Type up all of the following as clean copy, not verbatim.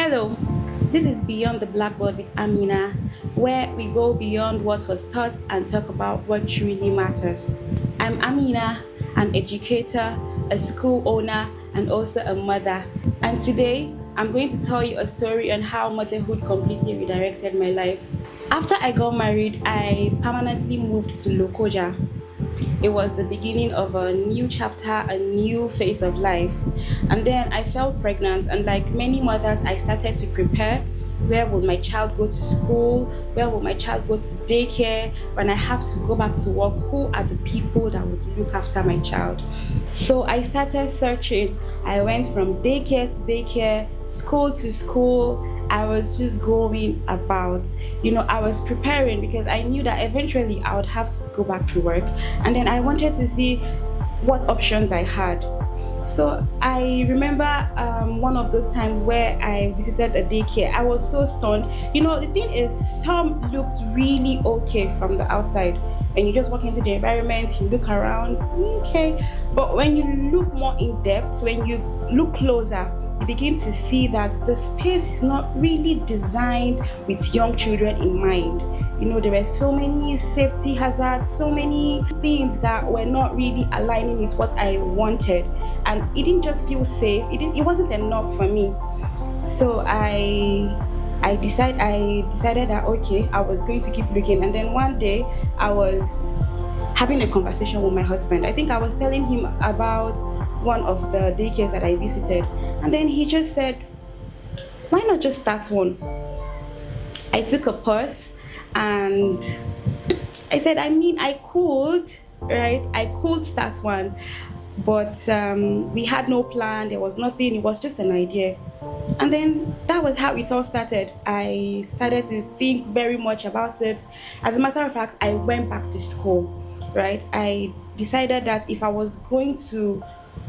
Hello, this is Beyond the Blackboard with Amina, where we go beyond what was taught and talk about what truly matters. I'm Amina, an educator, a school owner, and also a mother. And today, I'm going to tell you a story on how motherhood completely redirected my life. After I got married, I permanently moved to Lokoja. It was the beginning of a new chapter, a new phase of life. And then I fell pregnant, and like many mothers, I started to prepare. Where will my child go to school? Where will my child go to daycare? When I have to go back to work, who are the people that would look after my child? So I started searching. I went from daycare to daycare, school to school. I was just going about, I was preparing because I knew that eventually I would have to go back to work. And then I wanted to see what options I had. So I remember one of those times where I visited a daycare. I was so stunned. The thing is, some looked really okay from the outside. When you just walk into the environment, you look around, okay. But when you look more in depth, when you look closer, you begin to see that the space is not really designed with young children in mind. There were so many safety hazards, so many things that were not really aligning with what I wanted, and it didn't just feel safe. It wasn't enough for me. So I decided that okay, I was going to keep looking. And then one day I was having a conversation with my husband. I think I was telling him about one of the daycares that I visited, and then he just said, why not just start one? I took a pause and I said, I could, right? I could start one, but we had no plan. There was nothing. It was just an idea. And then that was how it all started. I started to think very much about it. As a matter of fact, I went back to school, right? I decided that if I was going to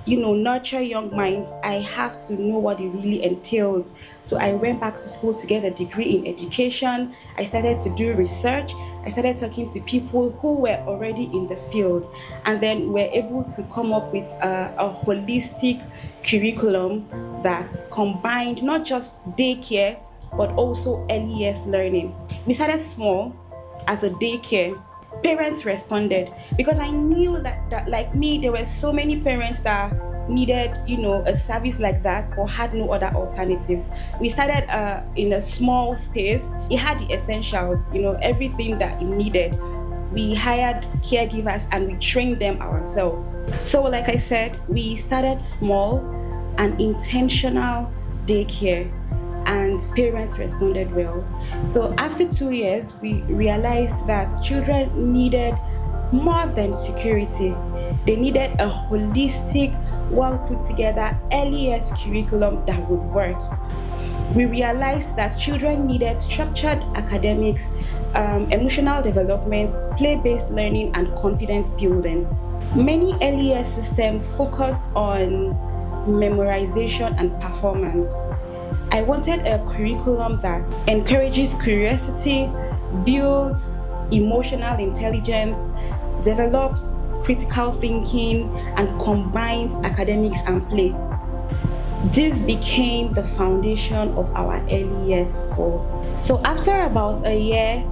nurture young minds, I have to know what it really entails. So I went back to school to get a degree in education. I started to do research. I started talking to people who were already in the field, and then we're able to come up with a holistic curriculum that combined not just daycare but also early years learning. We started small as a daycare. Parents responded because I knew that like me, there were so many parents that needed a service like that or had no other alternatives. We started in a small space. It had the essentials, everything that it needed. We hired caregivers and we trained them ourselves. So like I said, we started small and intentional daycare, and parents responded well. So after 2 years, we realized that children needed more than security. They needed a holistic, well put together early years curriculum that would work. We realized that children needed structured academics, emotional development, play-based learning, and confidence building. Many early years systems focused on memorization and performance. I wanted a curriculum that encourages curiosity, builds emotional intelligence, develops critical thinking, and combines academics and play. This became the foundation of our early years school. So after about a year,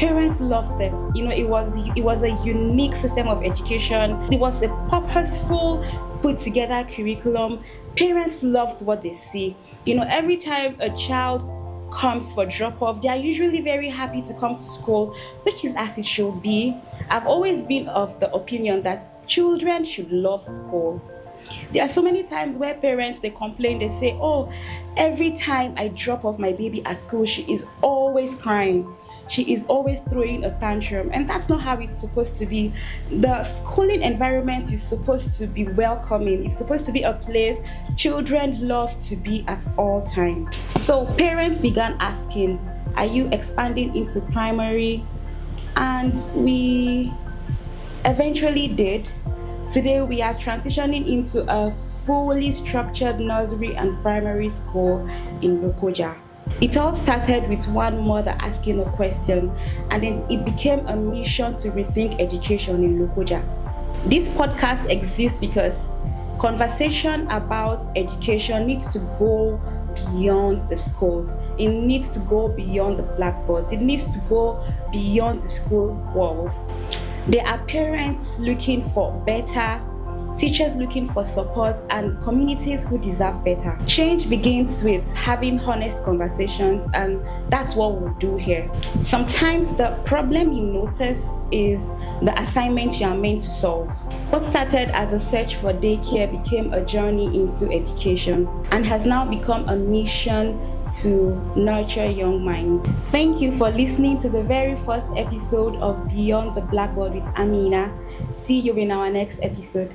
parents loved it. It was a unique system of education. It was a purposeful, put together curriculum. Parents loved what they see. Every time a child comes for drop-off, they are usually very happy to come to school, which is as it should be. I've always been of the opinion that children should love school. There are so many times where parents, they complain, they say, oh, every time I drop off my baby at school, she is always crying. She is always throwing a tantrum, and that's not how it's supposed to be. The schooling environment is supposed to be welcoming. It's supposed to be a place children love to be at all times. So parents began asking, are you expanding into primary? And we eventually did. Today we are transitioning into a fully structured nursery and primary school in Lokoja. It all started with one mother asking a question, and then it became a mission to rethink education in Lokoja. This podcast exists because conversation about education needs to go beyond the schools. It needs to go beyond the blackboards. It needs to go beyond the school walls. There are parents looking for better, teachers looking for support, and communities who deserve better. Change begins with having honest conversations, and that's what we'll do here. Sometimes the problem you notice is the assignment you are meant to solve. What started as a search for daycare became a journey into education and has now become a mission to nurture young minds. Thank you for listening to the very first episode of Beyond the Blackboard with Amina. See you in our next episode.